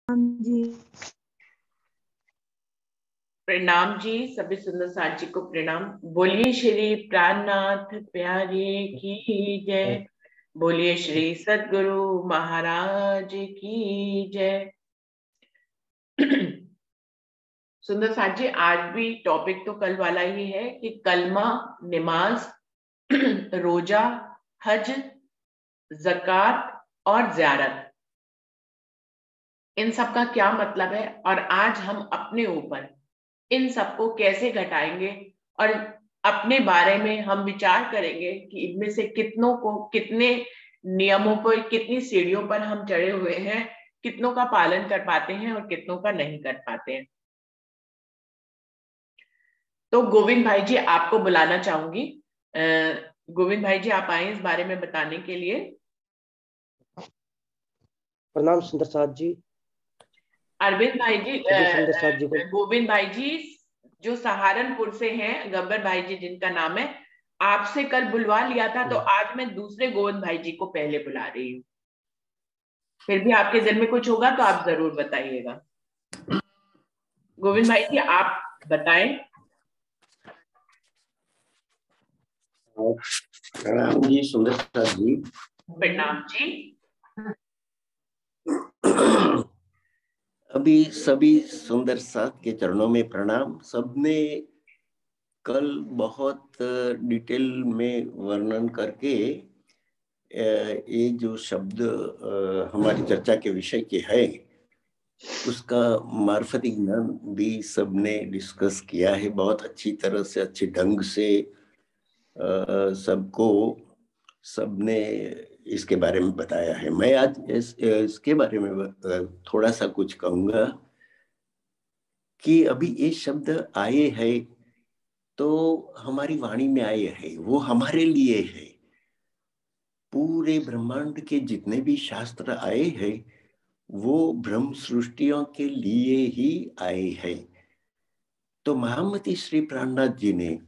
जी प्रणाम जी, सभी सुंदर साथ जी को प्रणाम। बोलिए श्री प्राणनाथ प्यारे की जय। बोलिए श्री सद्गुरु महाराज की जय। सुंदर साथ जी, आज भी टॉपिक तो कल वाला ही है कि कलमा, नमाज, रोजा, हज, ज़कात और ज़ियारत, इन सब का क्या मतलब है और आज हम अपने ऊपर इन सबको कैसे घटाएंगे और अपने बारे में हम विचार करेंगे कि इनमें से कितनों को, कितने नियमों पर, कितनी सीढ़ियों पर हम चढ़े हुए हैं, कितनों का पालन कर पाते हैं और कितनों का नहीं कर पाते हैं। तो गोविंद भाई जी, आपको बुलाना चाहूंगी। गोविंद भाई जी, आप आए इस बारे में बताने के लिए। प्रणाम सुंदर साथ जी। अरविंद भाई जी, सुंदर साथ जी को गोविंद भाई जी जो सहारनपुर से हैं, गब्बर भाई जी जिनका नाम है, आपसे कल बुलवा लिया था, तो आज मैं दूसरे गोविंद भाई जी को पहले बुला रही हूँ। फिर भी आपके दिल में कुछ होगा तो आप जरूर बताइएगा। गोविंद भाई जी, आप बताएं। प्रणाम जी सुंदर साथ जी। प्रणाम जी। अभी सभी सुंदर साथ के चरणों में प्रणाम। सबने कल बहुत डिटेल में वर्णन करके ये जो शब्द हमारी चर्चा के विषय के है उसका मार्फती ज्ञान भी सबने डिस्कस किया है। बहुत अच्छी तरह से, अच्छे ढंग से सबको सबने इसके बारे में बताया है। मैं आज इसके बारे में थोड़ा सा कुछ कहूंगा कि अभी ये शब्द आए हैं तो हमारी वाणी में आए हैं, वो हमारे लिए है। पूरे ब्रह्मांड के जितने भी शास्त्र आए हैं वो ब्रह्म सृष्टियों के लिए ही आए हैं। तो महामती श्री प्राणनाथ जी ने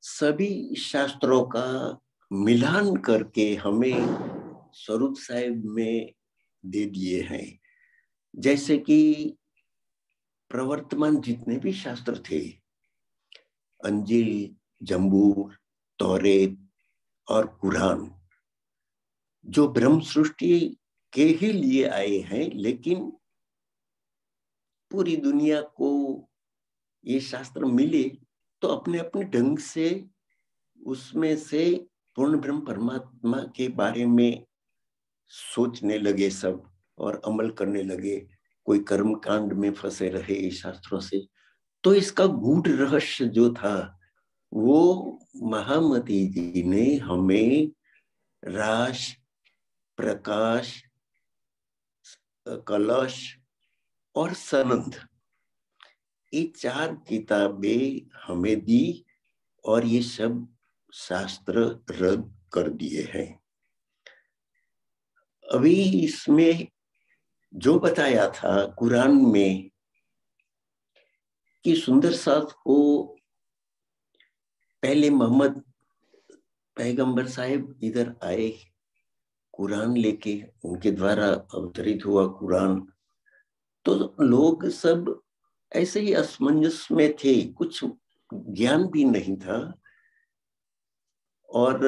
सभी शास्त्रों का मिलान करके हमें स्वरूप साहिब में दे दिए हैं। जैसे कि प्रवर्तमान जितने भी शास्त्र थे, अंजील, जंबूर, तौरेत और कुरान, जो ब्रह्म सृष्टि के ही लिए आए हैं, लेकिन पूरी दुनिया को ये शास्त्र मिले तो अपने अपने ढंग से उसमें से पूर्ण ब्रह्म परमात्मा के बारे में सोचने लगे सब और अमल करने लगे। कोई कर्म कांड में फंसे रहे शास्त्रों से। तो इसका गूढ़ रहस्य जो था वो महामती जी ने हमें राश, प्रकाश, कलश और सनंद, ये 4 किताबें हमें दी और ये सब शास्त्र रद्द कर दिए हैं। अभी इसमें जो बताया था कुरान में कि सुंदर साथ को पहले मोहम्मद पैगंबर साहिब इधर आए कुरान लेके, उनके द्वारा अवतरित हुआ कुरान। तो लोग सब ऐसे ही असमंजस में थे, कुछ ज्ञान भी नहीं था और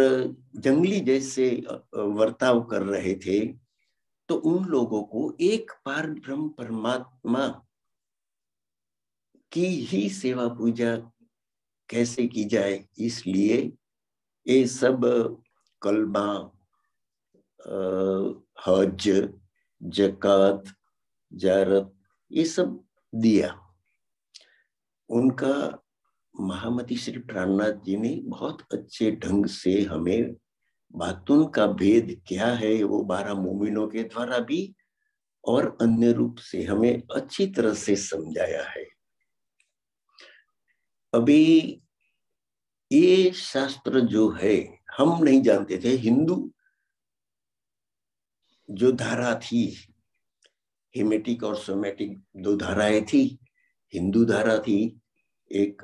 जंगली जैसे वर्ताव कर रहे थे। तो उन लोगों को एक पार ब्रह्म परमात्मा की ही सेवा पूजा कैसे की जाए, इसलिए ये सब कलमा, हज, जकात, जारत, ये सब दिया। उनका महामती श्री प्राणनाथ जी ने बहुत अच्छे ढंग से हमें बातों का भेद क्या है वो 12 मोमिनों के द्वारा भी और अन्य रूप से हमें अच्छी तरह से समझाया है। अभी ये शास्त्र जो है हम नहीं जानते थे। हिंदू जो धारा थी, हिमेटिक और सोमेटिक 2 धाराएं थी। हिंदू धारा थी एक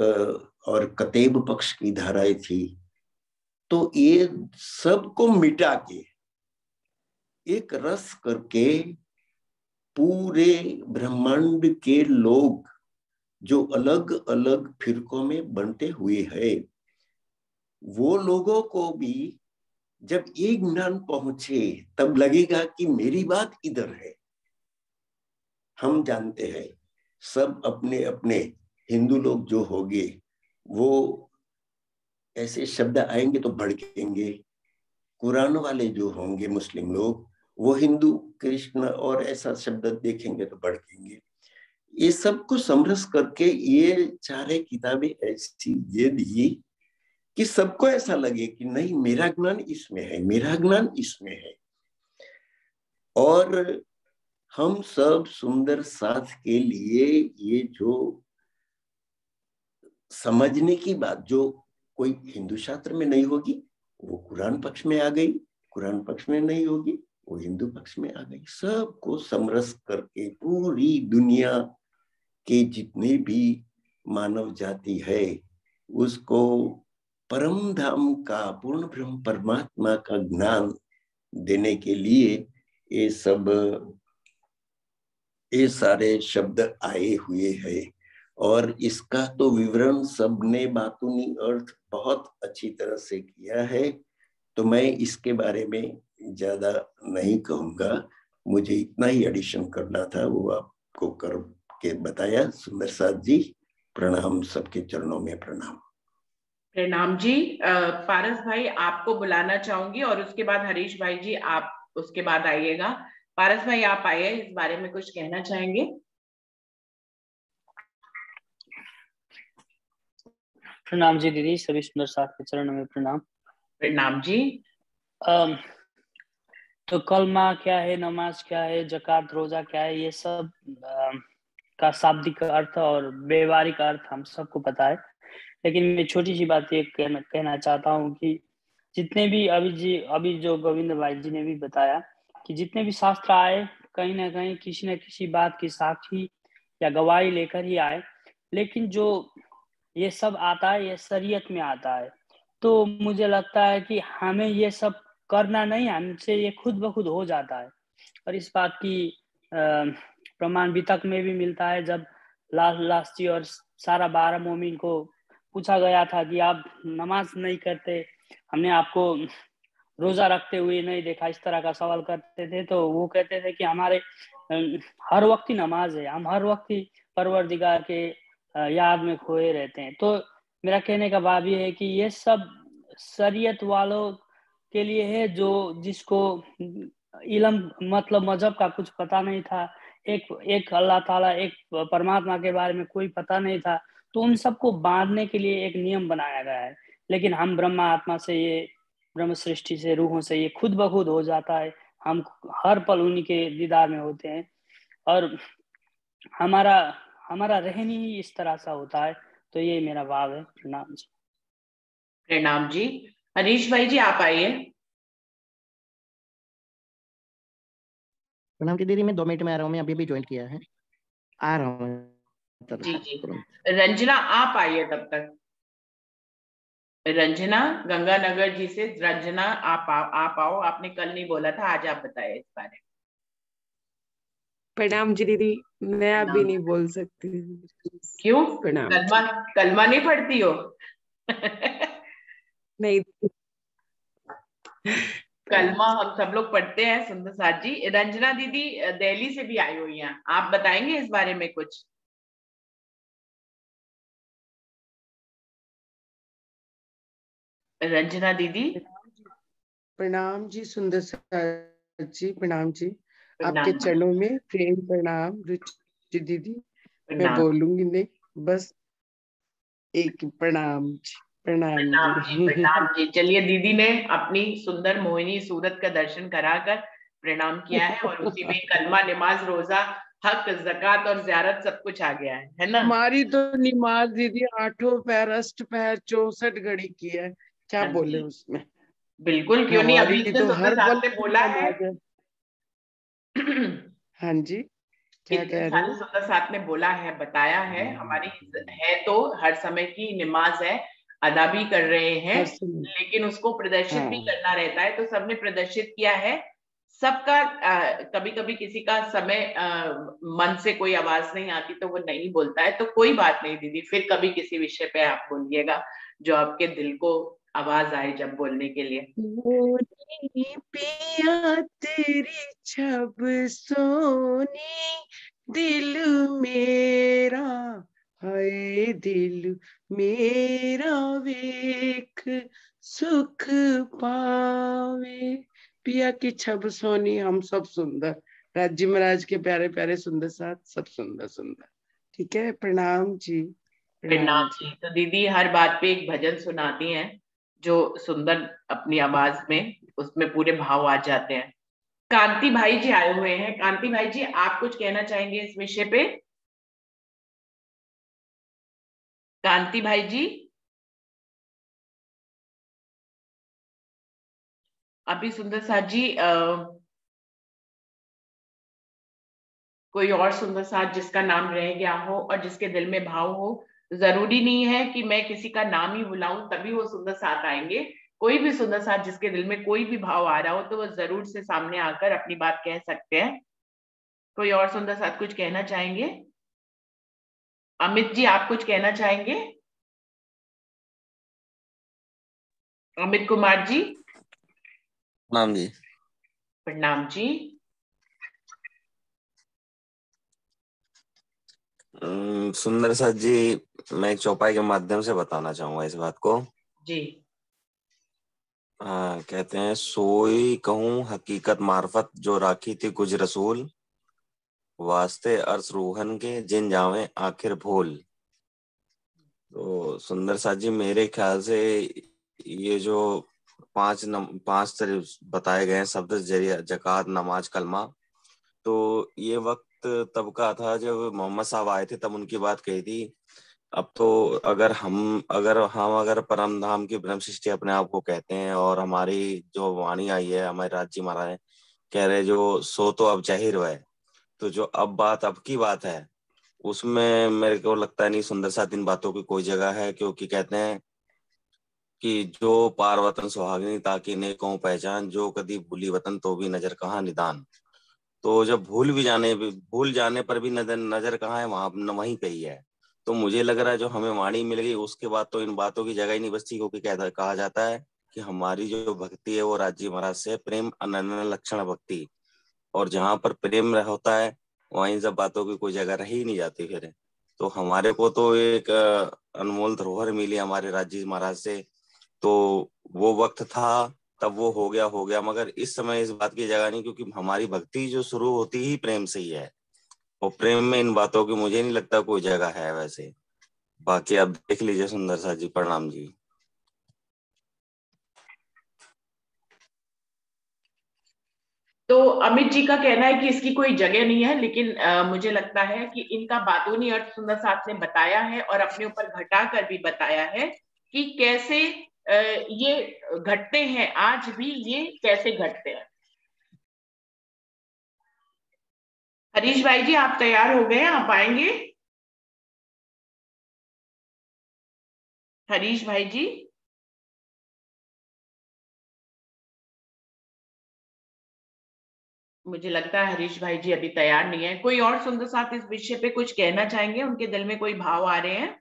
और कतेब पक्ष की धाराएं थी। तो ये सबको मिटा के एक रस करके पूरे ब्रह्मांड के लोग जो अलग अलग फिरकों में बंटे हुए हैं, वो लोगों को भी जब ये ज्ञान पहुंचे तब लगेगा कि मेरी बात इधर है। हम जानते हैं सब अपने अपने हिंदू लोग जो होंगे वो ऐसे शब्द आएंगे तो भड़केंगे, कुरान वाले जो होंगे मुस्लिम लोग वो हिंदू कृष्ण और ऐसा शब्द देखेंगे तो भड़केंगे। ये सब को समरस करके ये चारे किताबें ऐसी दे दी कि सबको ऐसा लगे कि नहीं, मेरा ज्ञान इसमें है, मेरा ज्ञान इसमें है। और हम सब सुंदर साथ के लिए ये जो समझने की बात जो कोई हिंदू शास्त्र में नहीं होगी वो कुरान पक्ष में आ गई, कुरान पक्ष में नहीं होगी वो हिंदू पक्ष में आ गई। सबको समरस करके पूरी दुनिया के जितने भी मानव जाति है उसको परम धाम का पूर्ण ब्रह्म परमात्मा का ज्ञान देने के लिए ये सारे शब्द आए हुए हैं। और इसका तो विवरण सबने बातूनी अर्थ बहुत अच्छी तरह से किया है, तो मैं इसके बारे में ज्यादा नहीं कहूंगा। मुझे इतना ही एडिशन करना था, वो आपको करके बताया। सुंदर साथ जी प्रणाम, सबके चरणों में प्रणाम। प्रणाम जी। पारस भाई आपको बुलाना चाहूंगी और उसके बाद हरीश भाई जी आप उसके बाद आइएगा। पारस भाई आप आइए, इस बारे में कुछ कहना चाहेंगे? प्रणाम जी दीदी, सभी सुंदर साथ के चरणों में प्रणाम। प्रणाम जी। तो कलमा क्या है, नमाज क्या है, जकात रोजा क्या है, ये सब का शाब्दिक अर्थ और व्यवहारिक अर्थ हम सबको पता है। लेकिन मैं छोटी सी बात ये कहना चाहता हूँ कि जितने भी अभी जो गोविंद भाई जी ने भी बताया कि जितने भी शास्त्र आए कहीं ना कहीं किसी न किसी बात की साक्षी या गवाही लेकर ही आए, लेकिन जो ये सब आता है ये शरीयत में आता है। तो मुझे लगता है कि हमें ये सब करना नहीं, हमसे ये खुद ब खुद हो जाता है। और इस बात की प्रमाण वितक में भी मिलता है। जब लास्टी और सारा 12 मोमिन को पूछा गया था कि आप नमाज नहीं करते, हमने आपको रोजा रखते हुए नहीं देखा, इस तरह का सवाल करते थे, तो वो कहते थे कि हमारे हर वक्त ही नमाज है, हम हर वक्त ही परवरदिगार के याद में खोए रहते हैं। तो मेरा कहने का भाव ये है कि ये सब शरीयत वालों के लिए है जो जिसको इल्म मतलब मजहब का कुछ पता नहीं था, एक अल्लाह ताला एक परमात्मा के बारे में कोई पता नहीं था, तो उन सबको बांधने के लिए एक नियम बनाया गया है। लेकिन हम ब्रह्मा आत्मा से, ये ब्रह्म सृष्टि से, रूहों से ये खुद ब खुद हो जाता है। हम हर पल उन्हीं के दीदार में होते हैं और हमारा रहन ही इस तरह सा होता है। तो ये मेरा भाव है। प्रणाम जी। प्रणाम जी। हरीश भाई जी आप आइए। प्रणाम की दीदी, मैं 2 मिनट में आ रहा हूँ, मैं अभी भी ज्वाइन किया है, आ रहा हूँ। जी जी। रंजना आप आइए तब तक। रंजना गंगानगर जी से, रंजना आप आओ। आपने कल नहीं बोला था, आज आप बताइए इस बारे में। प्रणाम जी दीदी, मैं अभी नहीं बोल सकती। क्यों? प्रणाम। कलमा नहीं पढ़ती हो? नहीं, कलमा हम सब लोग पढ़ते हैं सुंदर साथ जी। रंजना दीदी दिल्ली से भी आई हुई हैं, आप बताएंगे इस बारे में कुछ? रंजना दीदी। प्रणाम जी सुंदर साथ जी, प्रणाम जी। प्रणाम। आपके चरणों में प्रेम प्रणाम रुचि दीदी। मैं प्रणाम। बोलूंगी नहीं, बस एक प्रणाम जी। प्रणाम प्रणाम जी। जी। प्रणाम जी। चलिए, दीदी ने अपनी सुंदर मोहिनी सूरत का दर्शन कराकर प्रणाम किया है और उसी में कलमा, नमाज, रोजा, हक, ज़कात और ज़ियारत सब कुछ आ गया है ना? हमारी तो नमाज दीदी 8 पहर अष्टपहर 64 घड़ी की है, क्या हाँ बोले जी। उसमें। बिल्कुल, क्यों नहीं। अभी हमारी इतने तो सुंदर हर साथ पल ने की बोला है। नमाज है। हाँ जी, क्या इतने कह रहे सारे हो? सुंदर साथ ने बोला है, बताया है, हमारी है तो हर समय की नमाज है, अदा भी कर रहे हैं, हर समय। लेकिन उसको प्रदर्शित भी हाँ करना रहता है। तो सबने प्रदर्शित किया है, सबका कभी कभी किसी का समय मन से कोई आवाज नहीं आती तो वो नहीं बोलता है, तो कोई बात नहीं दीदी, फिर कभी किसी विषय पे आप बोलिएगा जो आपके दिल को आवाज आए जब बोलने के लिए। सोनी पिया तेरी छब सोनी दिल मेरा, हाय दिल मेरा वेख सुख पावे। पिया की छब सोनी हम सब सुंदर, राज्य महाराज के प्यारे प्यारे सुंदर साथ सब सुंदर सुंदर। ठीक है, प्रणाम जी। प्रणाम जी। तो दीदी हर बात पे एक भजन सुनाती हैं जो सुंदर अपनी आवाज में, उसमें पूरे भाव आ जाते हैं। कांति भाई जी आए हुए हैं। कांति भाई जी, आप कुछ कहना चाहेंगे इस विषय पे? कांति भाई जी, अभी सुंदर साथ जी कोई और सुंदर साथ जिसका नाम रह गया हो और जिसके दिल में भाव हो, जरूरी नहीं है कि मैं किसी का नाम ही बुलाऊं तभी वो सुंदर साथ आएंगे। कोई भी सुंदर साथ जिसके दिल में कोई भी भाव आ रहा हो तो वो जरूर से सामने आकर अपनी बात कह सकते हैं। कोई और सुंदर साथ कुछ कहना चाहेंगे? अमित जी, आप कुछ कहना चाहेंगे? अमित कुमार जी। प्रणाम जी। प्रणाम जी। सुंदर साथ जी, मैं एक चौपाई के माध्यम से बताना चाहूंगा इस बात को जी। कहते हैं, सोई कहूँ हकीकत मार्फत जो राखी थी कुछ रसूल, वास्ते अर्श रूहन के जिन जावे आखिर भूल। तो सुंदर साथ जी, मेरे ख्याल से ये जो पांच तरह बताए गए हैं शब्द, जरिया, जकात, नमाज, कलमा, तो ये वक्त तब का था जब मोहम्मद साहब आए थे, तब उनकी बात कही थी। अब तो अगर परम धाम की ब्रह्म सृष्टि अपने आप को कहते हैं और हमारी जो वाणी आई है, हमारे राज्य महाराज कह रहे जो सो तो अब जाहिर हुआ है, तो जो अब की बात है उसमें मेरे को लगता है नहीं सुंदर साथ इन बातों की कोई जगह है, क्योंकि कहते हैं कि जो पार वतन सुहागिनी ताकि ने कहूँ पहचान, जो कदी भूली वतन तो भी नजर कहाँ निदान। तो जब भूल जाने पर भी नजर कहाँ है, वहीं पे ही है। तो मुझे लग रहा है जो हमें वाणी मिल गई उसके बाद तो इन बातों की जगह ही नहीं बचती, क्योंकि कहा जाता है कि हमारी जो भक्ति है वो राज्य महाराज से प्रेम अनन्य लक्षण भक्ति, और जहां पर प्रेम होता है वहां इन सब बातों की कोई जगह रह ही नहीं जाती फिर। तो हमारे को तो एक अनमोल धरोहर मिली हमारे राज्य महाराज से। तो वो वक्त था तब वो हो गया, मगर इस समय इस बात की जगह नहीं, क्योंकि हमारी भक्ति जो शुरू होती ही प्रेम से ही है, और प्रेम में इन बातों की मुझे नहीं लगता कोई जगह है वैसे। बाकी आप देख लीजिए सुंदर सा जी। प्रणाम जी। तो अमित जी का कहना है कि इसकी कोई जगह नहीं है, लेकिन मुझे लगता है कि इनका बातूनी अर्थ सुंदर साथ ने बताया है और अपने ऊपर घटा कर भी बताया है कि कैसे ये घटते हैं, आज भी ये कैसे घटते हैं। हरीश भाई जी, आप तैयार हो गए? आप आएंगे? हरीश भाई जी। मुझे लगता है हरीश भाई जी अभी तैयार नहीं है। कोई और सुंदर साथ इस विषय पे कुछ कहना चाहेंगे? उनके दिल में कोई भाव आ रहे हैं?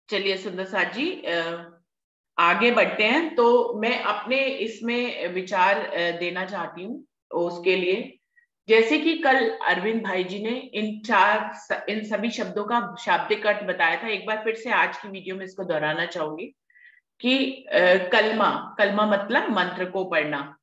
चलिए सुंदर साथ जी, आगे बढ़ते हैं। तो मैं अपने इसमें विचार देना चाहती हूँ उसके लिए, जैसे कि कल अरविंद भाई जी ने इन सभी शब्दों का शाब्दिक अर्थ बताया था। एक बार फिर से आज की वीडियो में इसको दोहराना चाहूंगी कि कलमा, कलमा मतलब मंत्र को पढ़ना।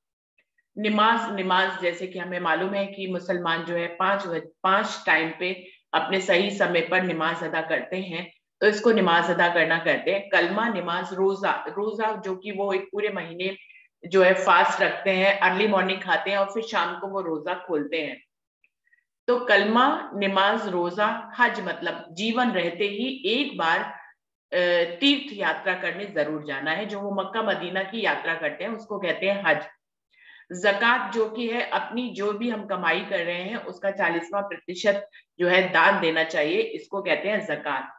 निमाज जैसे कि हमें मालूम है कि मुसलमान जो है पांच टाइम पे अपने सही समय पर नमाज अदा करते हैं, तो इसको नमाज अदा करना कहते हैं। कलमा, नमाज, रोजा, रोजा जो कि वो एक पूरे महीने जो है फास्ट रखते हैं, अर्ली मॉर्निंग खाते हैं और फिर शाम को वो रोजा खोलते हैं। तो कलमा, नमाज, रोजा, हज मतलब जीवन रहते ही एक बार तीर्थ यात्रा करने जरूर जाना है। जो वो मक्का मदीना की यात्रा करते हैं उसको कहते हैं हज। ज़कात जो कि है अपनी जो भी हम कमाई कर रहे हैं उसका 40वां प्रतिशत जो है दान देना चाहिए, इसको कहते हैं ज़कात।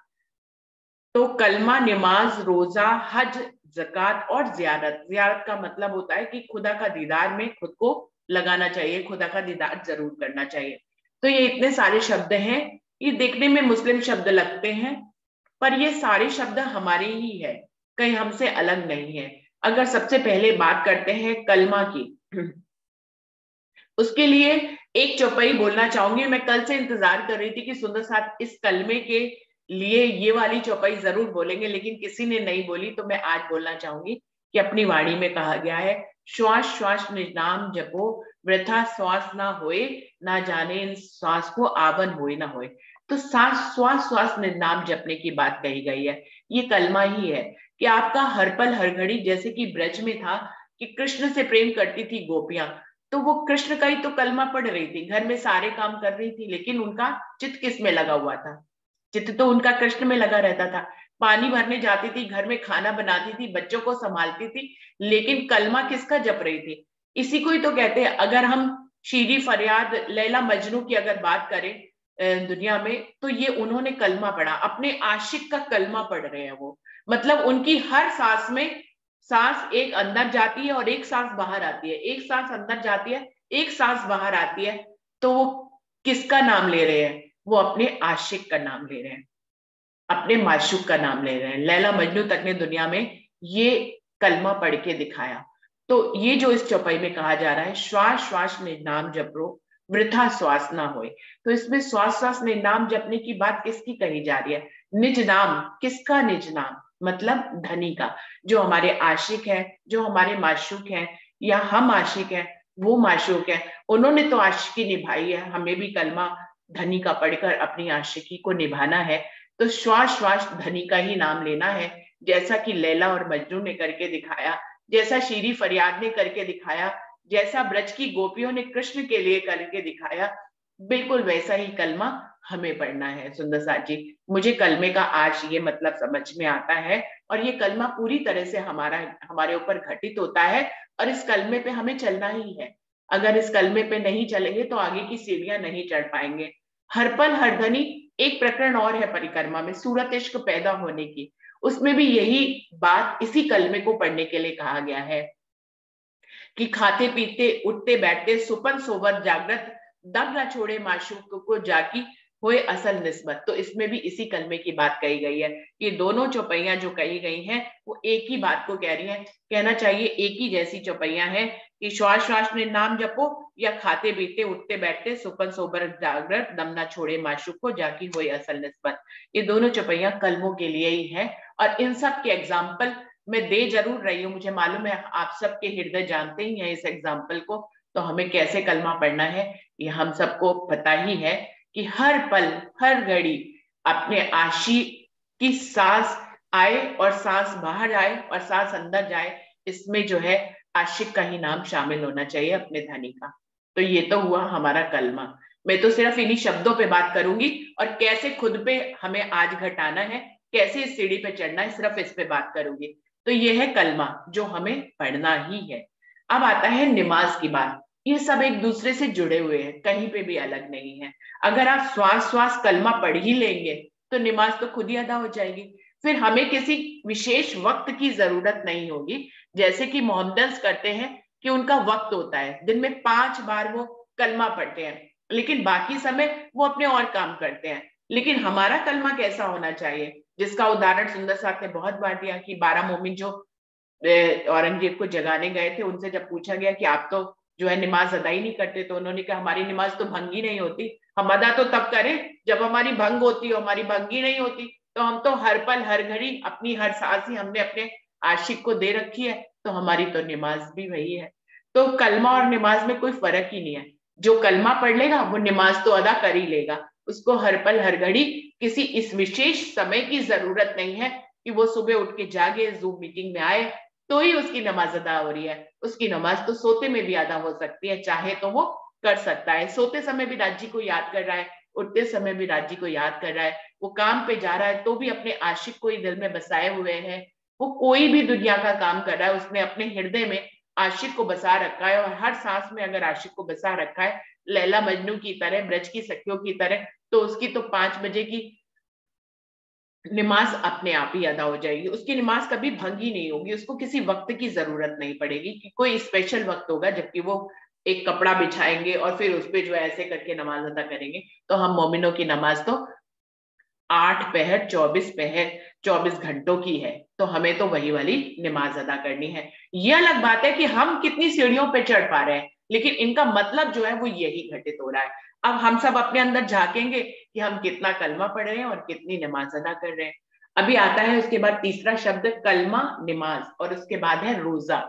तो कलमा, नमाज, रोजा, हज, ज़कात और ज़ियारत। ज़ियारत का मतलब होता है कि खुदा का दीदार में खुद को लगाना चाहिए, खुदा का दीदार जरूर करना चाहिए। तो ये इतने सारे शब्द हैं, ये देखने में मुस्लिम शब्द लगते हैं, पर ये सारे शब्द हमारे ही है, कहीं हमसे अलग नहीं है। अगर सबसे पहले बात करते हैं कलमा की, उसके लिए एक चौपाई बोलना चाहूंगी। मैं कल से इंतजार कर रही थी कि सुंदर साहब इस कलमे के लिए ये वाली चौपाई जरूर बोलेंगे, लेकिन किसी ने नहीं बोली, तो मैं आज बोलना चाहूंगी कि अपनी वाणी में कहा गया है, श्वास श्वास निज नाम जपो, वृथा श्वास ना होए, ना जाने इन श्वास को आवन होए ना होए। तो सांस श्वास श्वास निज नाम जपने की बात कही गई है। ये कलमा ही है कि आपका हर पल हर घड़ी, जैसे कि ब्रज में था कि कृष्ण से प्रेम करती थी गोपियां, तो वो कृष्ण का ही तो कलमा पढ़ रही थी, घर में सारे काम कर रही थी, लेकिन उनका चित्त किस में लगा हुआ था? चित्त तो उनका कृष्ण में लगा रहता था। पानी भरने जाती थी, घर में खाना बनाती थी, बच्चों को संभालती थी, लेकिन कलमा किसका जप रही थी? इसी को ही तो कहते हैं, अगर हम शीरी फरियाद, लैला मजनू की अगर बात करें दुनिया में, तो ये उन्होंने कलमा पढ़ा, अपने आशिक का कलमा पढ़ रहे हैं वो। मतलब उनकी हर सांस में, सांस एक अंदर जाती है और एक सांस बाहर आती है, एक सांस अंदर जाती है, एक सांस बाहर आती है, तो वो किसका नाम ले रहे हैं? वो अपने आशिक का नाम ले रहे हैं, अपने माशूक का नाम ले रहे हैं। लैला मजनू तक ने दुनिया में ये कलमा पढ़ के दिखाया। तो ये जो इस चौपाई में कहा जा रहा है, श्वास श्वास निज नाम जपो, वृथा श्वास ना होए, तो इसमें श्वास श्वास निज नाम जपने की बात किसकी कही जा रही है? निज नाम, किसका निज नाम? मतलब धनी का, जो हमारे आशिक है, जो हमारे माशूक है, या हम आशिक है, वो माशूक है, उन्होंने तो आशिकी निभाई है, हमें भी कलमा धनी का पढ़कर अपनी आशिकी को निभाना है। तो श्वास श्वास धनी का ही नाम लेना है, जैसा कि लैला और मजनू ने करके दिखाया, जैसा शीरी फरियाद ने करके दिखाया, जैसा ब्रज की गोपियों ने कृष्ण के लिए करके दिखाया, बिल्कुल वैसा ही कलमा हमें पढ़ना है। सुंदर साथ जी, मुझे कलमे का आज ये मतलब समझ में आता है, और ये कलमा पूरी तरह से हमारे ऊपर घटित होता है, और इस कलमे पे हमें चलना ही है। अगर इस कलमे पे नहीं चलेंगे तो आगे की सीढ़ियां नहीं चढ़ पाएंगे। हर पल हर धनी, एक प्रकरण और है परिक्रमा में, सूरत इश्क पैदा होने की, उसमें भी यही बात इसी कलमे को पढ़ने के लिए कहा गया है कि खाते पीते उठते बैठते सुपन सोबर जागृत, दम न छोड़े माशूक को जाकी होए असल निस्बत। तो इसमें भी इसी कलमे की बात कही गई है। ये दोनों चौपाइयां जो कही गई हैं वो एक ही बात को कह रही हैं, कहना चाहिए एक ही जैसी चौपाइयां हैं कि श्वास श्वास में नाम जपो, या खाते पीते उठते बैठते सुपन सोबर जागृत, दम न छोड़े माशूक को जाकी होए असल निस्बत। ये दोनों चौपाइयां कलमों के लिए ही है, और इन सब के एग्जाम्पल मैं दे जरूर रही हूँ। मुझे मालूम है आप सबके हृदय जानते ही हैं इस एग्जाम्पल को, तो हमें कैसे कलमा पढ़ना है ये हम सबको पता ही है, कि हर पल हर घड़ी अपने आशी की सांस आए और सांस बाहर आए और सांस अंदर जाए, इसमें जो है आशिक का ही नाम शामिल होना चाहिए, अपने धनी का। तो ये तो हुआ हमारा कलमा। मैं तो सिर्फ इन्हीं शब्दों पे बात करूंगी, और कैसे खुद पे हमें आज घटाना है, कैसे इस सीढ़ी पे चढ़ना है, सिर्फ इस पे बात करूंगी। तो ये है कलमा जो हमें पढ़ना ही है। अब आता है नमाज की बात। ये सब एक दूसरे से जुड़े हुए हैं, कहीं पे भी अलग नहीं है। अगर आप श्वास श्वास कलमा पढ़ ही लेंगे तो नमाज तो खुद ही अदा हो जाएगी, फिर हमें किसी विशेष वक्त की जरूरत नहीं होगी। जैसे कि मोहम्मदन्स करते हैं कि उनका वक्त होता है, दिन में 5 बार वो कलमा पढ़ते हैं, लेकिन बाकी समय वो अपने और काम करते हैं। लेकिन हमारा कलमा कैसा होना चाहिए, जिसका उदाहरण सुंदर साहब ने बहुत बार दिया कि 12 मोमिन जो औरंगजेब को जगाने गए थे, उनसे जब पूछा गया कि आप तो जो है नमाज अदा ही नहीं करते, तो उन्होंने कहा हमारी नमाज तो भंग ही नहीं होती, हम अदा तो तब करें जब हमारी भंग होती हो, हमारी भंग ही नहीं होती, तो हम तो हर पल हर घड़ी अपनी हर सांस ही हमने अपने आशिक को दे रखी है, तो हमारी तो नमाज भी वही है। तो कलमा और नमाज में कोई फर्क ही नहीं है। जो कलमा पढ़ लेगा वो नमाज तो अदा कर ही लेगा, उसको हर पल हर घड़ी किसी इस विशेष समय की जरूरत नहीं है कि वो सुबह उठ के जागे, जूम मीटिंग में आए तो ही उसकी नमाज अदा हो रही है। उसकी नमाज तो सोते में भी अदा हो सकती है, चाहे तो वो कर सकता है। सोते समय भी राज्य को याद कर रहा है, उठते समय भी राज्य को याद कर रहा है, वो काम पे जा रहा है तो भी अपने आशिक को ही दिल में बसाए हुए है। वो कोई भी दुनिया का काम कर रहा है, उसने अपने हृदय में आशिक को बसा रखा है, और हर सांस में अगर आशिक को बसा रखा है, लैला मजनू की तरह, ब्रज की सखियों की तरह, तो उसकी तो 5 बजे की नमाज अपने आप ही अदा हो जाएगी। उसकी नमाज कभी भंग ही नहीं होगी, उसको किसी वक्त की जरूरत नहीं पड़ेगी कि कोई स्पेशल वक्त होगा जबकि वो एक कपड़ा बिछाएंगे और फिर उस पे जो है ऐसे करके नमाज अदा करेंगे। तो हम मोमिनों की नमाज तो 8 पहर 24 घंटों की है, तो हमें तो वही वाली नमाज अदा करनी है। ये अलग बात है कि हम कितनी सीढ़ियों पे चढ़ पा रहे हैं, लेकिन इनका मतलब जो है वो यही घटित हो रहा है। अब हम सब अपने अंदर झांकेंगे कि हम कितना कलमा पढ़ रहे हैं और कितनी नमाज अदा कर रहे हैं। अभी आता है उसके बाद तीसरा शब्द कलमा, नमाज, और उसके बाद है रोजा।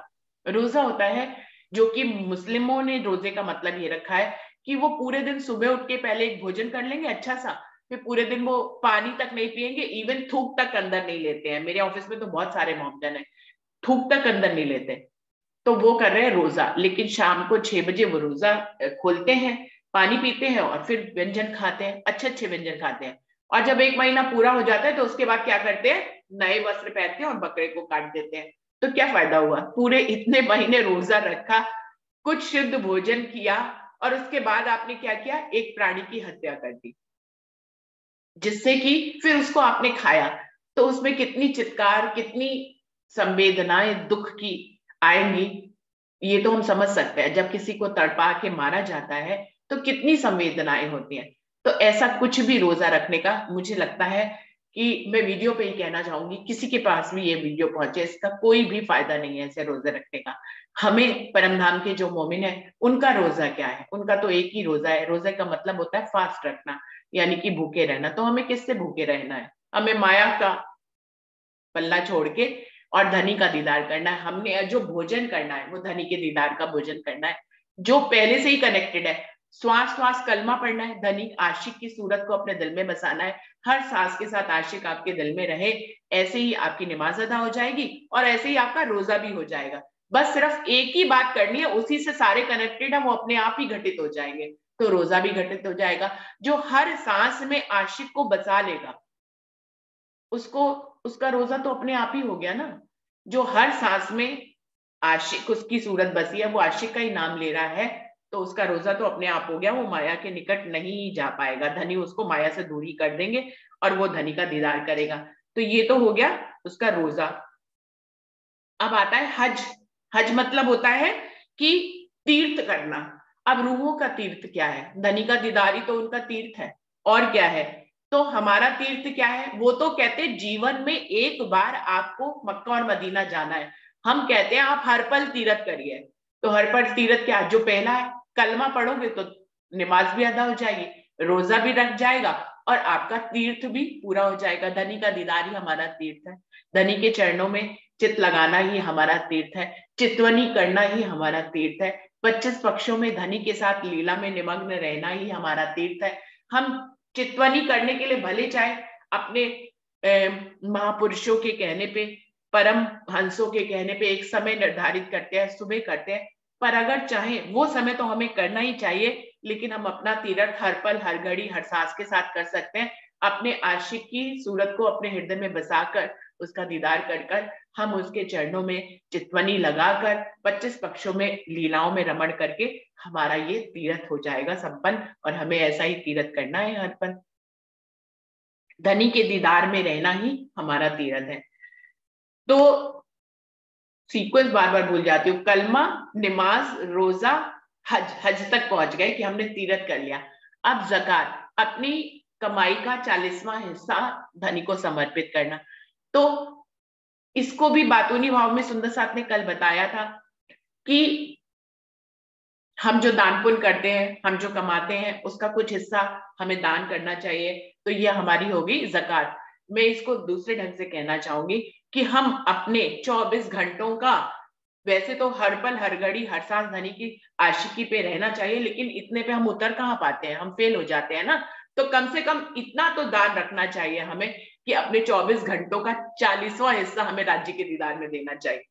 रोजा होता है जो कि मुस्लिमों ने रोजे का मतलब ये रखा है कि वो पूरे दिन सुबह उठ के पहले एक भोजन कर लेंगे अच्छा सा, फिर पूरे दिन वो पानी तक नहीं पिएंगे, इवन थूक तक अंदर नहीं लेते हैं। मेरे ऑफिस में तो बहुत सारे मोमडन है, थूक तक अंदर नहीं लेते, तो वो कर रहे हैं रोजा। लेकिन शाम को 6 बजे वो रोजा खोलते हैं, पानी पीते हैं और फिर व्यंजन खाते हैं, अच्छे अच्छे व्यंजन खाते हैं। और जब 1 महीना पूरा हो जाता है तो उसके बाद क्या करते हैं, नए वस्त्र पहनते हैं और बकरे को काट देते हैं। तो क्या फायदा हुआ, पूरे इतने महीने रोजा रखा, कुछ शुद्ध भोजन किया, और उसके बाद आपने क्या किया, एक प्राणी की हत्या कर दी, जिससे कि फिर उसको आपने खाया। तो उसमें कितनी चित्कार, कितनी संवेदनाएं दुख की आएंगी, ये तो हम समझ सकते हैं। जब किसी को तड़पा के मारा जाता है तो कितनी संवेदनाएं होती हैं। तो ऐसा कुछ भी रोजा रखने का, मुझे लगता है कि मैं वीडियो पे ही कहना चाहूंगी, किसी के पास भी ये वीडियो पहुंचे, इसका कोई भी फायदा नहीं है ऐसे रोजे रखने का। हमें परमधाम के जो मोमिन है उनका रोजा क्या है, उनका तो एक ही रोजा है। रोजे का मतलब होता है फास्ट रखना, यानी कि भूखे रहना। तो हमें किससे भूखे रहना है, हमें माया का पल्ला छोड़ के और धनी का दीदार करना है। हमने जो भोजन करना है वो धनी के दीदार का भोजन करना है, जो पहले से ही कनेक्टेड है। श्वास श्वास कलमा पढ़ना है, धनी आशिक की सूरत को अपने दिल में बसाना है, हर सांस के साथ आशिक आपके दिल में रहे। ऐसे ही आपकी नमाज अदा हो जाएगी और ऐसे ही आपका रोजा भी हो जाएगा। बस सिर्फ एक ही बात करनी है, उसी से सारे कनेक्टेड है, वो अपने आप ही घटित हो जाएंगे। तो रोजा भी घटित हो जाएगा। जो हर सांस में आशिक को बचा लेगा उसको, उसका रोजा तो अपने आप ही हो गया ना। जो हर सांस में आशिक उसकी सूरत बसी है, वो आशिक का ही नाम ले रहा है, तो उसका रोजा तो अपने आप हो गया। वो माया के निकट नहीं जा पाएगा, धनी उसको माया से दूरी कर देंगे और वो धनी का दीदार करेगा। तो ये तो हो गया उसका रोजा। अब आता है हज। हज मतलब होता है कि तीर्थ करना। अब रूहों का तीर्थ क्या है, धनी का दीदार ही तो उनका तीर्थ है, और क्या है। तो हमारा तीर्थ क्या है, वो तो कहते हैं जीवन में एक बार आपको मक्का और मदीना जाना है। हम कहते हैं आप हर पल तीर्थ करिए। तो हर पल तीर्थ क्या, जो पहला है कलमा पढ़ोगे तो नमाज भी अदा हो जाएगी, रोजा भी रख जाएगा और आपका तीर्थ भी पूरा हो जाएगा। धनी का दीदार ही हमारा तीर्थ है, धनी के चरणों में चित लगाना ही हमारा तीर्थ है, चितवनी करना ही हमारा तीर्थ है, 25 पक्षों में धनी के साथ लीला में निमग्न रहना ही हमारा तीर्थ है। हम चितवनी करने के लिए भले चाहे अपने महापुरुषों के कहने पे, परम हंसों के कहने पे एक समय निर्धारित करते हैं, सुबह करते हैं, पर अगर चाहे वो समय तो हमें करना ही चाहिए। लेकिन हम अपना तीर्थ हर पल हर घड़ी हर सांस के साथ कर सकते हैं। अपने आशिक की सूरत को अपने हृदय में बसाकर उसका दीदार कर कर हम उसके चरणों में चितवनी लगाकर 25 पक्षों में लीलाओं में रमण करके हमारा ये तीर्थ हो जाएगा संपन्न। और हमें ऐसा ही तीर्थ करना है हर पल, धनी के दीदार में रहना ही हमारा तीर्थ है। तो सीक्वेंस बार बार भूल जाती हूँ, कलमा, नमाज, रोजा, हज। हज तक पहुंच गए कि हमने तीर्थ कर लिया। अब ज़कात, अपनी कमाई का 40वां हिस्सा धनी को समर्पित करना। तो इसको भी बातूनी भाव में सुंदर साथ ने कल बताया था कि हम जो दान पुण्य करते हैं, हम जो कमाते हैं, उसका कुछ हिस्सा हमें दान करना चाहिए। तो ये हमारी होगी ज़कात। मैं इसको दूसरे ढंग से कहना चाहूंगी कि हम अपने 24 घंटों का, वैसे तो हर पल हर घड़ी हर सांस धनी की आशिकी पे रहना चाहिए, लेकिन इतने पे हम उतर कहाँ पाते हैं, हम फेल हो जाते हैं ना। तो कम से कम इतना तो दान रखना चाहिए हमें कि अपने 24 घंटों का 40वां हिस्सा हमें राज्य के दीदार में देना चाहिए।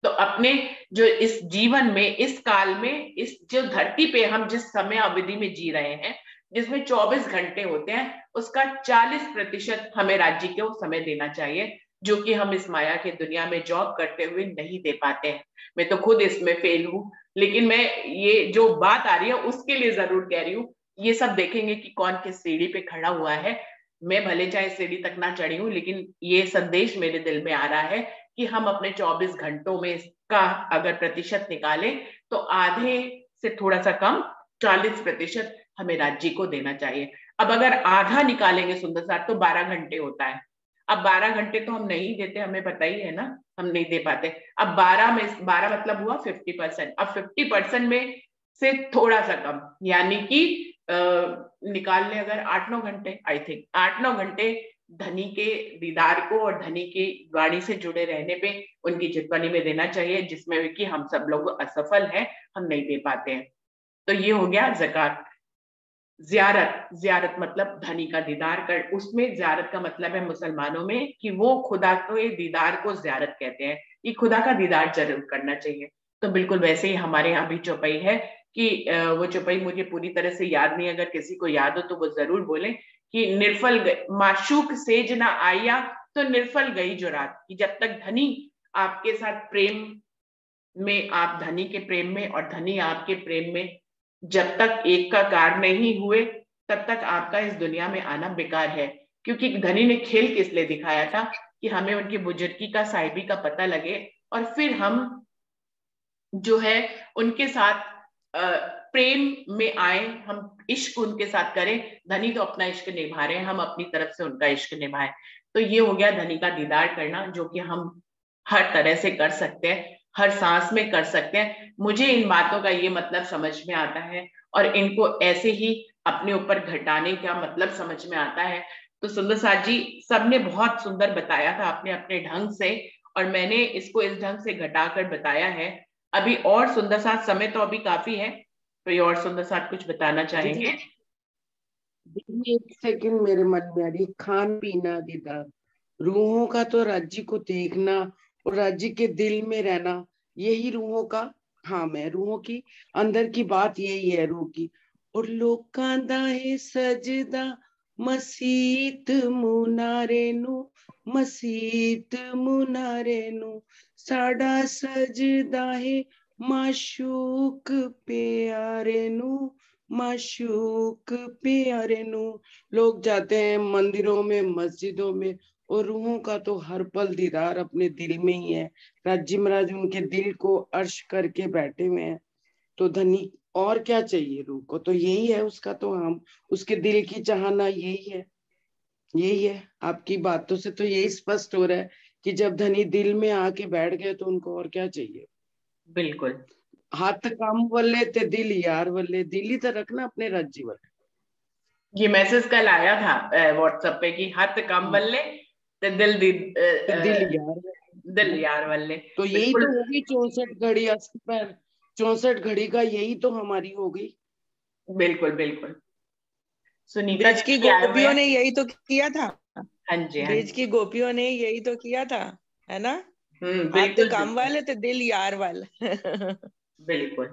तो अपने जो इस जीवन में, इस काल में, इस जो धरती पे हम जिस समय अवधि में जी रहे हैं, जिसमें 24 घंटे होते हैं, उसका 40% हमें राज्य को समय देना चाहिए, जो कि हम इस माया के दुनिया में जॉब करते हुए नहीं दे पाते हैं। मैं तो खुद इसमें फेल हूँ, लेकिन मैं ये जो बात आ रही है उसके लिए जरूर कह रही हूँ। ये सब देखेंगे कि कौन किस सीढ़ी पे खड़ा हुआ है। मैं भले चाहे सीढ़ी तक ना चढ़ी हूँ, लेकिन ये संदेश मेरे दिल में आ रहा है कि हम अपने 24 घंटों में इसका अगर प्रतिशत निकालें तो आधे से थोड़ा सा कम 40% हमें राज्य को देना चाहिए। अब अगर आधा निकालेंगे सुंदर साथ तो 12 घंटे होता है। अब 12 घंटे तो हम नहीं देते, हमें पता ही है ना, हम नहीं दे पाते। अब 12 मतलब हुआ 50%। अब 50% में से थोड़ा सा कम, यानी कि निकाल ले अगर 8-9 घंटे, आई थिंक 8-9 घंटे धनी के दीदार को और धनी की वाणी से जुड़े रहने पे उनकी चितवनी में देना चाहिए, जिसमें कि हम सब लोग असफल हैं, हम नहीं दे पाते हैं। तो ये हो गया ज़कात। ज़ियारत मतलब धनी का दीदार कर, उसमें ज़ियारत का मतलब है मुसलमानों में कि वो खुदा के दीदार को ज़ियारत कहते हैं, कि खुदा का दीदार जरूर करना चाहिए। तो बिल्कुल वैसे ही हमारे यहाँ भी चौपाई है कि वो चौपाई मुझे पूरी तरह से याद नहीं, अगर किसी को याद हो तो वो जरूर बोले कि निर्फल माशूक सेज ना आया तो निर्फल गई जो रात, कि जब तक धनी आपके साथ प्रेम में, आप धनी के प्रेम में और धनी आपके प्रेम में जब तक एक का कार नहीं हुए, तब तक आपका इस दुनिया में आना बेकार है। क्योंकि धनी ने खेल किस लिए दिखाया था कि हमें उनकी बुजुर्गी का, साहिबी का पता लगे और फिर हम जो है उनके साथ प्रेम में आए, हम इश्क उनके साथ करें। धनी तो अपना इश्क निभा रहे हैं, हम अपनी तरफ से उनका इश्क निभाएं। तो ये हो गया धनी का दीदार करना, जो कि हम हर तरह से कर सकते हैं, हर सांस में कर सकते हैं। मुझे इन बातों का ये मतलब समझ में आता है और इनको ऐसे ही अपने ऊपर घटाने का मतलब समझ में आता है। तो सुंदर साथ जी सबने बहुत सुंदर बताया था अपने अपने ढंग से, और मैंने इसको इस ढंग से घटाकर बताया है। अभी और सुंदर साथ, समय तो अभी काफी है, कोई और सुंदर साथ कुछ बताना चाहेंगे? दीदी एक सेकंड मेरे मन में आ रही, खान पीना दीदार, रूहों का तो राज्य को देखना और राज्य के दिल में रहना, यही रूहों का, हाँ मैं रूहों की अंदर की बात यही है रूह की। और लोकां दा है सजदा मसीत मुनारे नू, मसीत मुनारे नू, साडा सजदा है माशूक प्यारे नू, माशूक प्यारे नू। लोग जाते हैं मंदिरों में, मस्जिदों में, और रूहों का तो हर पल दीदार अपने दिल में ही है। राज्य महाराज उनके दिल को अर्श करके बैठे हुए हैं। तो धनी और क्या चाहिए रूह को, तो यही है उसका, तो हम उसके दिल की चाहना यही है, यही है। आपकी बातों से तो यही स्पष्ट हो रहा है कि जब धनी दिल में आके बैठ गए तो उनको और क्या चाहिए। बिल्कुल, हाथ काम वल्ले ते दिल यार वल्ले, दिल ही तो रखना अपने राज्य वाले। ये मैसेज कल आया था व्हाट्सएप पे कि हाथ काम बल्ले ते दिल दिल यार, दिल यार वल्ले। तो यही बिल्कुल तो होगी 64 घड़ी, 64 घड़ी का यही तो हमारी हो गई। बिल्कुल बिल्कुल। सुनीता ब्रिज जी की भी आए हुए गोपियों हैं। ने यही तो किया था, हाँ जी, हाँ ब्रिज जी। की गोपियों ने यही तो किया था, है ना। हाथ बिल्कुल काम बिल्कुल वाले तो दिल यार वाले बिल्कुल।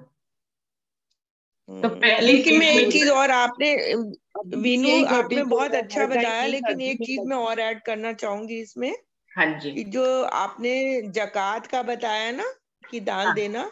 तो पहली लेकिन मैं एक सीढ़ी चीज और, आपने अभी भी वीनू यही आपने घटी तो बहुत है, अच्छा हर टाइम बताया, यही लेकिन राज्य एक में चीज मैं लगता है। और ऐड करना चाहूंगी इसमें, हाँ जी, कि जो आपने जकात का बताया ना कि दान हाँ देना,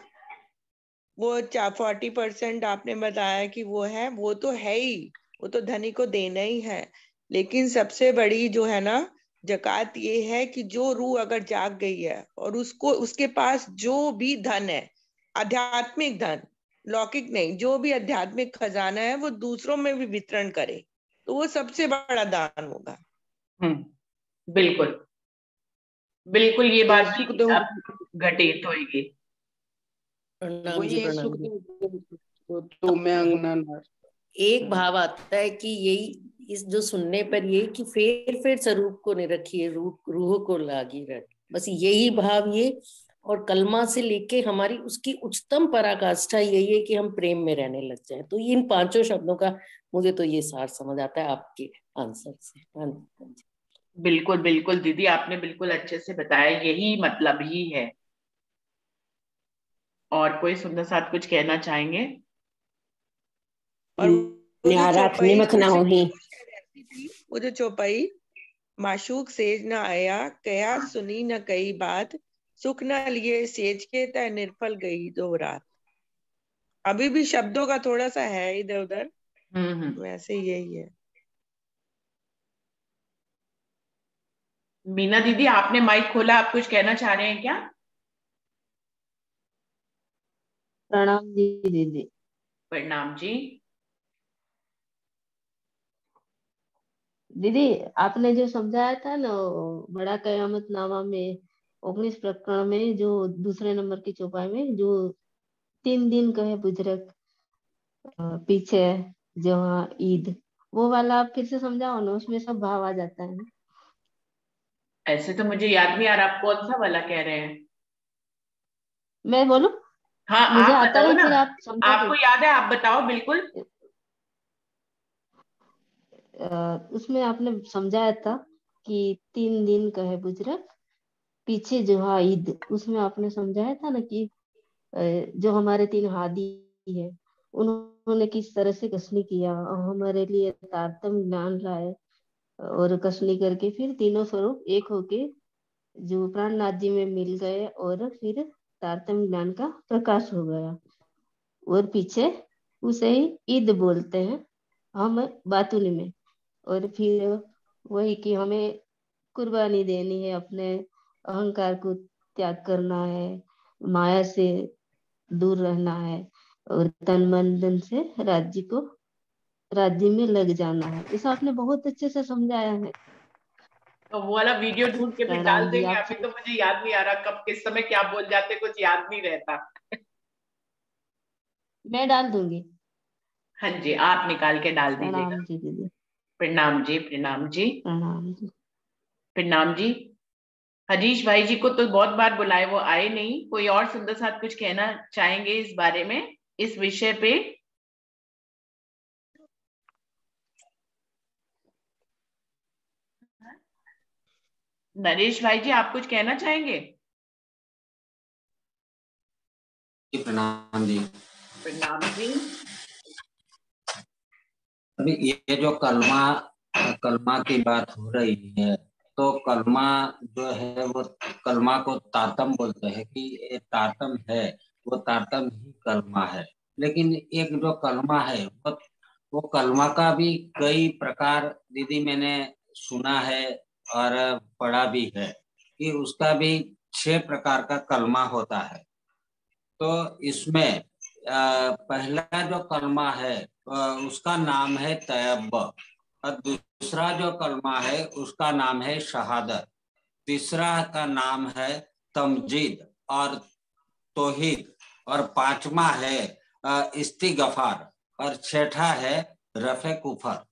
वो 40% आपने बताया कि वो है, वो तो है ही, वो तो धनी को देना ही है। लेकिन सबसे बड़ी जो है ना जकात ये है कि जो रूह अगर जाग गई है और उसको, उसके पास जो भी धन है, आध्यात्मिक धन, लौकिक नहीं, जो भी आध्यात्मिक खजाना है वो दूसरों में भी वितरण करे, तो वो सबसे बड़ा दान होगा। बिल्कुल बिल्कुल, ये तो बात भी सुखदेव, अब घटित होगी। प्रणाम वही जी, है प्रणाम जी। सुखदेव, तो मैं अंगना नार। एक भाव आता है कि यही इस जो सुनने पर यही कि फेर फेर स्वरूप को नहीं रखिए, रूह को लागी रख, बस यही भाव ये। और कलमा से लेके हमारी उसकी उच्चतम पराकाष्ठा यही है कि हम प्रेम में रहने लग जाए। तो इन 5 शब्दों का मुझे तो ये सार समझ आता है आपके आंसर से। हाँ जी। बिल्कुल बिल्कुल दीदी, आपने बिल्कुल अच्छे से बताया, यही मतलब ही है। और कोई सुंदर साथ कुछ कहना चाहेंगे? और वो जो निहारात चौपाई निमक ना दूसरी होही। ऐसी थी, वो जो चौपाई, माशूक सेज न आया, कया सुनी न कई बात, सुख न लिए सेज के तय निर्फल गई दो रात। अभी भी शब्दों का थोड़ा सा है इधर उधर, हम्म। वैसे यही है। मीना दीदी आपने माइक खोला, आप कुछ कहना चाह रहे हैं क्या? प्रणाम जी दीदी। प्रणाम जी। दीदी आपने जो समझाया था ना बड़ा कयामतनामा में 19 प्रकरण में जो दूसरे नंबर की चौपाई में जो 3 दिन कहे बुजुर्ग पीछे जहाँ ईद, वो वाला आप फिर से समझाओ ना, उसमें सब भाव आ जाता है ना। ऐसे तो मुझे याद नहीं आ रहा, आप कौन सा वाला कह रहे हैं? मैं बोलूं? हाँ मुझे आप आता बताओ नहीं, ना, फिर आप समझा आपको दो। याद है आप बताओ बिल्कुल। उसमें आपने समझाया था कि 3 दिन कहे बुजुर्ग पीछे जो हाँ ईद, उसमें आपने समझाया था ना कि जो हमारे 3 हादी है उन्होंने किस तरह से कसनी किया और हमारे लिए तारतम ज्ञान लाए, और कसनी करके फिर तीनों स्वरूप एक होके जो प्राणनाथ जी में मिल गए और फिर तारतम ज्ञान का प्रकाश हो गया। और पीछे उसे ही ईद बोलते हैं हम बातुनी में। और फिर वही कि हमें कुर्बानी देनी है, अपने अहंकार को त्याग करना है, माया से दूर रहना है और तन मन धन से राज्य में लग जाना है। ऐसा आपने बहुत अच्छे से समझाया है। तो वो वाला वीडियो ढूंढ के फिर डाल प्रणाम जी देंगे, अभी आपसे। तो मुझे याद नहीं आ रहा कब किस समय क्या बोल जाते, कुछ याद नहीं रहता। मैं डाल दूंगी। हाँ जी, आप निकाल के डाल दीजिएगा। प्रणाम जी दीदी। प्रणाम जी, प्रणाम जी। प्रणाम जी। प्रणाम जी। हरीश भाई जी को तो बहुत बार बुलाए, वो आए नहीं। कोई और सुंदर साथ कुछ कहना चाहेंगे इस बारे में, इस विषय पे? नरेश भाई जी आप कुछ कहना चाहेंगे? प्रणाम जी। प्रणाम जी। अभी ये जो कलमा कलमा की बात हो रही है, तो कलमा जो है वो कलमा को तातम बोलते हैं कि ये तातम है, वो तातम ही कलमा है। लेकिन एक जो कलमा है वो कलमा का भी कई प्रकार दीदी मैंने सुना है और पढ़ा भी है कि उसका भी 6 प्रकार का कलमा होता है। तो इसमें पहला जो कलमा है उसका नाम है तयब्ब, और दूसरा जो कलमा है उसका नाम है शहादत, तीसरा का नाम है तमजीद और तौहीद, और पांचवा है इस्तिगफार, और छठा है रफे कुफर।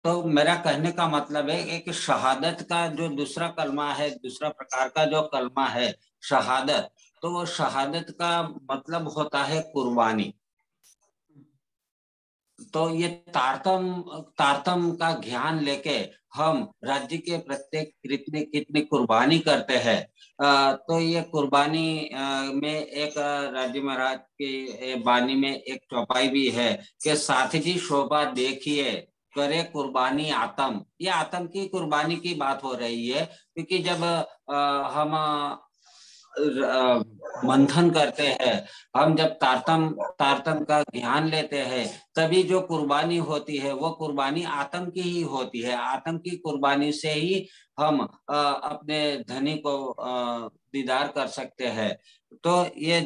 तो मेरा कहने का मतलब है कि शहादत का जो दूसरा कलमा है, दूसरा प्रकार का जो कलमा है शहादत, तो वो शहादत का मतलब होता है कुर्बानी। तो ये तारतम का ज्ञान लेके हम राज्य के प्रत्येक कितनी कितनी कुर्बानी करते हैं। तो ये कुर्बानी में एक राज्य महाराज के बानी में एक चौपाई भी है कि साथ जी शोभा देखिए करे कुर्बानी आतम। ये आतम की कुर्बानी की बात हो रही है, क्योंकि जब हम मंथन करते हैं, हम जब तारतम का ज्ञान लेते हैं, तभी जो कुर्बानी होती है वो कुर्बानी आत्म की ही होती है। आत्म की कुर्बानी से ही हम अपने धनी को दीदार कर सकते हैं। तो ये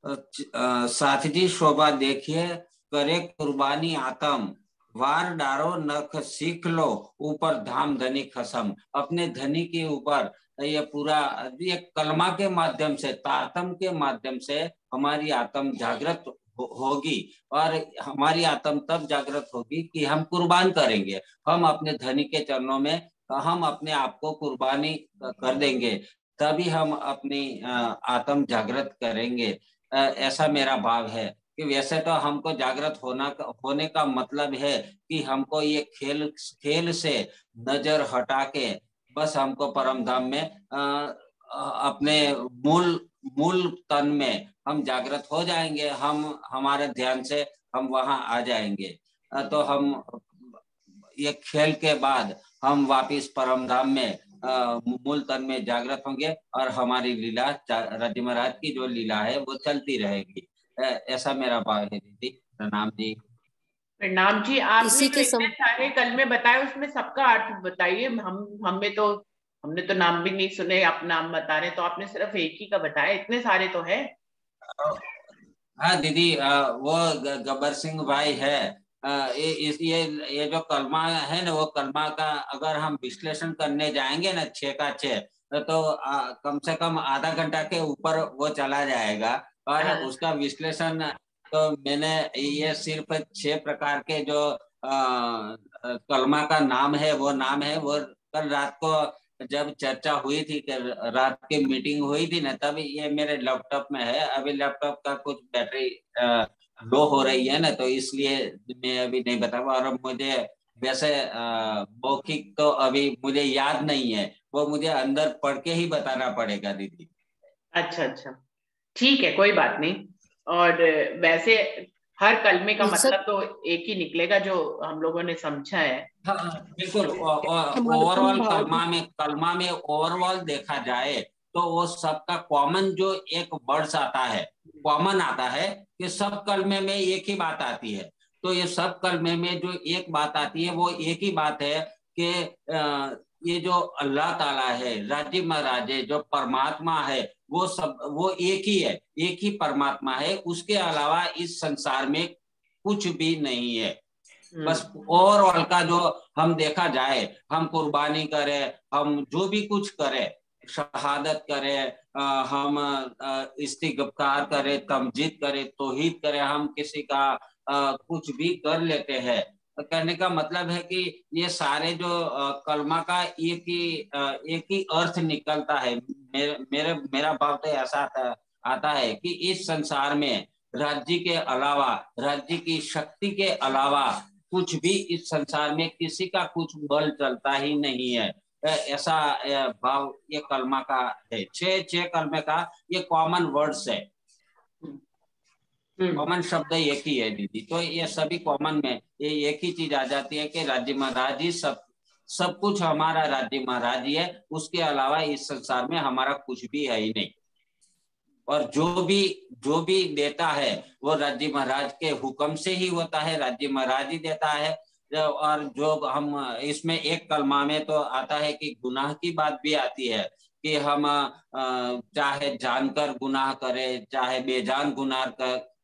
साथ जी शोभा देखिए करे कुर्बानी आत्म, वार डारो नख सीख लो ऊपर धाम धनी खसम। अपने धनी के ऊपर ये पूरा ये कलमा के माध्यम से, तातम के माध्यम से हमारी आत्म जागृत होगी, और हमारी आत्म तब जागृत होगी कि हम कुर्बान करेंगे। हम अपने धनी के चरणों में हम अपने आप को कुर्बानी कर देंगे, तभी हम अपनी आत्म जागृत करेंगे। ऐसा मेरा भाव है कि वैसे तो हमको जागृत होने का मतलब है कि हमको ये खेल से नजर हटा के बस हमको परम धाम में अपने मूल तन में हम जागृत हो जाएंगे। हम हमारे ध्यान से हम वहां आ जाएंगे। तो हम ये खेल के बाद हम वापिस परम धाम में मूल तन में जागृत होंगे, और हमारी लीला राज्य महाराज की जो लीला है वो चलती रहेगी। ऐसा मेरा भाव है दीदी। प्रणाम जी। प्रणाम जी। आपने इसी जो के इतने सारे कलमे बताए उसमें सबका अर्थ बताइए, हम हमें तो हमने तो नाम भी नहीं सुने, आप नाम बता रहे, तो आपने सिर्फ एक ही का बताया, इतने सारे तो है। हाँ दीदी, वो गब्बर सिंह भाई है। ये जो कलमा है ना, वो कलमा का अगर हम विश्लेषण करने जाएंगे ना 6 का 6, तो कम से कम आधा घंटा के ऊपर वो चला जाएगा। और उसका विश्लेषण तो मैंने ये सिर्फ 6 प्रकार के जो कलमा का नाम है वो कल रात को जब चर्चा हुई थी, कि रात की मीटिंग हुई थी ना, तब ये मेरे लैपटॉप में है। अभी लैपटॉप का कुछ बैटरी लो हो रही है ना, तो इसलिए मैं अभी नहीं बता पा। और मुझे वैसे मौखिक तो अभी मुझे याद नहीं है, वो मुझे अंदर पढ़ के ही बताना पड़ेगा दीदी। अच्छा अच्छा, ठीक है, कोई बात नहीं। और वैसे हर कलमे का मतलब तो एक ही निकलेगा जो हम लोगों ने समझा है। हाँ बिल्कुल। ओवरऑल कलमा में ओवरऑल देखा जाए तो वो सबका कॉमन जो एक वर्ड्स आता है, कॉमन आता है कि सब कलमे में एक ही बात आती है। तो ये सब कलमे में जो एक बात आती है वो एक ही बात है कि ये जो अल्लाह ताला है, राजी महाराजे जो परमात्मा है, वो एक ही है, एक ही परमात्मा है। उसके अलावा इस संसार में कुछ भी नहीं है। बस ओवरऑल का जो हम देखा जाए, हम कुर्बानी करें, हम जो भी कुछ करें, शहादत करें, हम इस्तिग़फ़ार करें, तमजीद करें, तौहीद करें, हम किसी का कुछ भी कर लेते हैं। कहने का मतलब है कि ये सारे जो कलमा का एक ही अर्थ निकलता है। मेरा भाव तो ऐसा आता है कि इस संसार में राज्य के अलावा, राज्य की शक्ति के अलावा कुछ भी इस संसार में किसी का कुछ बल चलता ही नहीं है। ऐसा भाव ये कलमा का है। 6 कलमे का ये कॉमन वर्ड्स है, कॉमन शब्द एक ही है दीदी। तो ये सभी कॉमन में ये एक ही चीज आ जाती है कि राज्य महाराज ही सब कुछ हमारा राज्य महाराज ही है, उसके अलावा इस संसार में हमारा कुछ भी है ही नहीं। और जो भी देता है वो राज्य महाराज के हुक्म से ही होता है, राज्य महाराज ही देता है। और जो हम इसमें एक कलमा में तो आता है कि गुनाह की बात भी आती है कि हम चाहे जानकर गुनाह करें, चाहे बेजान गुनाह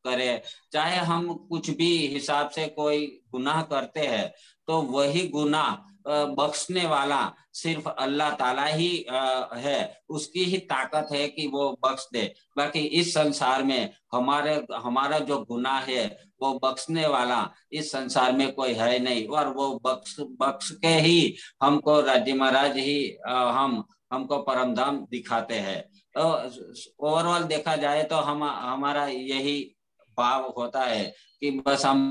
करें, चाहे हम कुछ भी हिसाब से कोई गुनाह करते हैं, तो वही गुनाह बख्शने वाला सिर्फ अल्लाह ताला ही है। उसकी ही ताकत है कि वो बख्श दे। बाकी इस संसार में हमारा जो गुनाह है वो बख्शने वाला इस संसार में कोई है नहीं। और वो बख्श के ही हमको राज्य महाराज ही हमको परमधाम दिखाते हैं। तो ओवरऑल देखा जाए तो हमारा यही भाव होता है कि बस हम